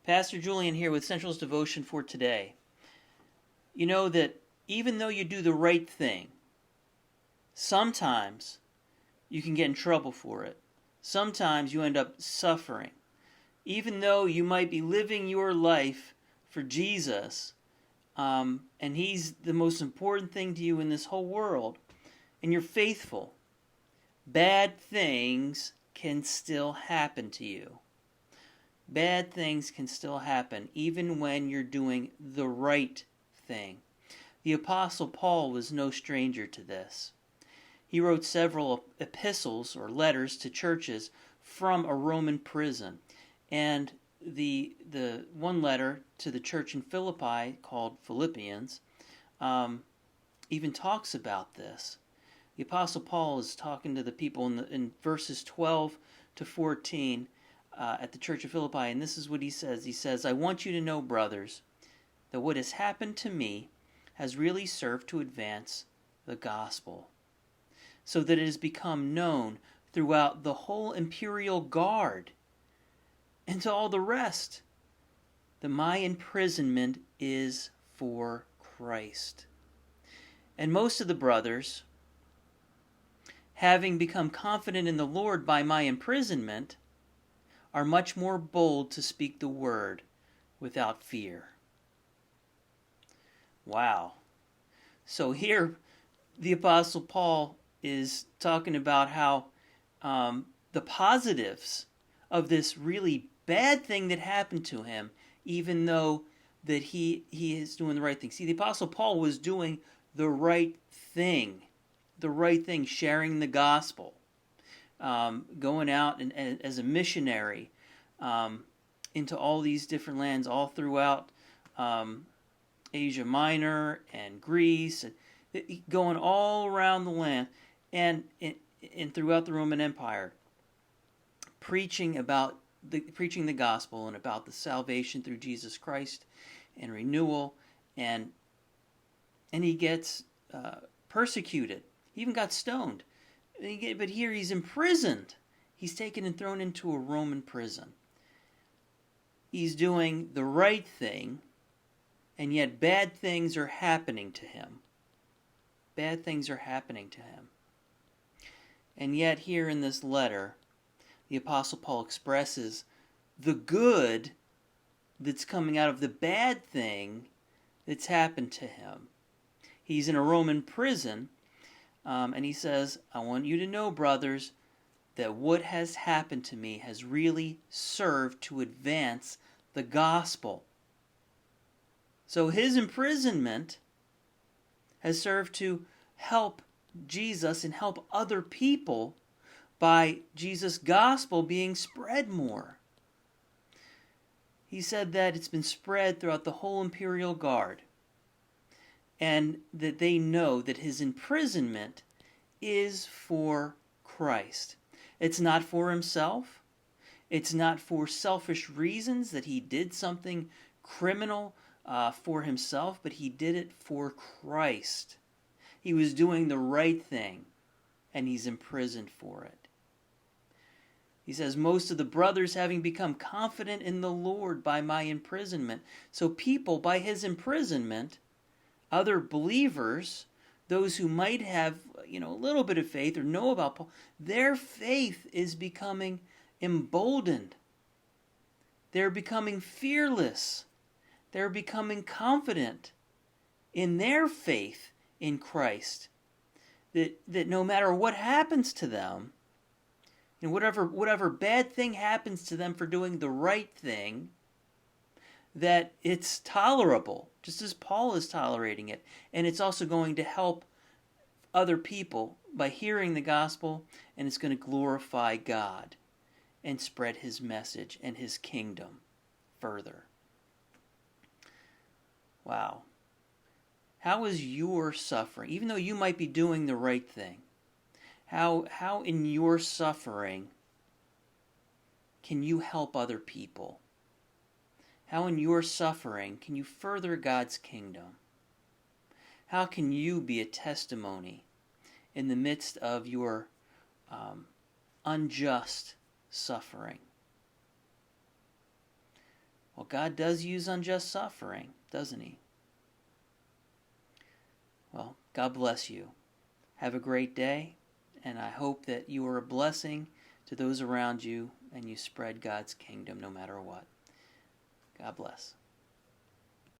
Pastor Julian here with Central's Devotion for today. You know that even though you do the right thing, sometimes you can get in trouble for it. Sometimes you end up suffering. Even though you might be living your life for Jesus, and He's the most important thing to you in this whole world, and you're faithful, bad things can still happen to you. Bad things can still happen even when you're doing the right thing. The Apostle Paul was no stranger to this. He wrote several epistles or letters to churches from a Roman prison. And the one letter to the church in Philippi, called Philippians, even talks about this. The Apostle Paul is talking to the people in verses 12 to 14 at the church of Philippi, and this is what he says. He says, "I want you to know, brothers, that what has happened to me has really served to advance the gospel, so that it has become known throughout the whole imperial guard and to all the rest that my imprisonment is for Christ. And most of the brothers, having become confident in the Lord by my imprisonment, are much more bold to speak the word without fear." Wow. So here the Apostle Paul is talking about how the positives of this really bad thing that happened to him, even though that he is doing the right thing. See, the Apostle Paul was doing the right thing, sharing the gospel, going out and as a missionary into all these different lands, all throughout Asia Minor and Greece, and going all around the land and throughout the Roman Empire, preaching the gospel and about the salvation through Jesus Christ and renewal, and he gets persecuted. He even got stoned. But here he's imprisoned. He's taken and thrown into a Roman prison. He's doing the right thing, and yet bad things are happening to him. Bad things are happening to him. And yet here in this letter, the Apostle Paul expresses the good that's coming out of the bad thing that's happened to him. He's in a Roman prison, and he says, "I want you to know, brothers, that what has happened to me has really served to advance the gospel." So his imprisonment has served to help Jesus and help other people by Jesus' gospel being spread more. He said that it's been spread throughout the whole imperial guard, and that they know that his imprisonment is for Christ. It's not for himself. It's not for selfish reasons that he did something criminal for himself, but he did it for Christ. He was doing the right thing, and he's imprisoned for it. He says, most of the brothers having become confident in the Lord by my imprisonment. So people, by his imprisonment, other believers, those who might have a little bit of faith or know about Paul, their faith is becoming emboldened. They're becoming fearless. They're becoming confident in their faith in Christ. That no matter what happens to them, and whatever bad thing happens to them for doing the right thing, that it's tolerable, just as Paul is tolerating it. And it's also going to help other people by hearing the gospel, and it's going to glorify God and spread his message and his kingdom further. Wow. How is your suffering, even though you might be doing the right thing, how in your suffering can you help other people? How in your suffering can you further God's kingdom? How can you be a testimony in the midst of your unjust suffering? Well, God does use unjust suffering, doesn't he? Well, God bless you. Have a great day, and I hope that you are a blessing to those around you and you spread God's kingdom no matter what. God bless.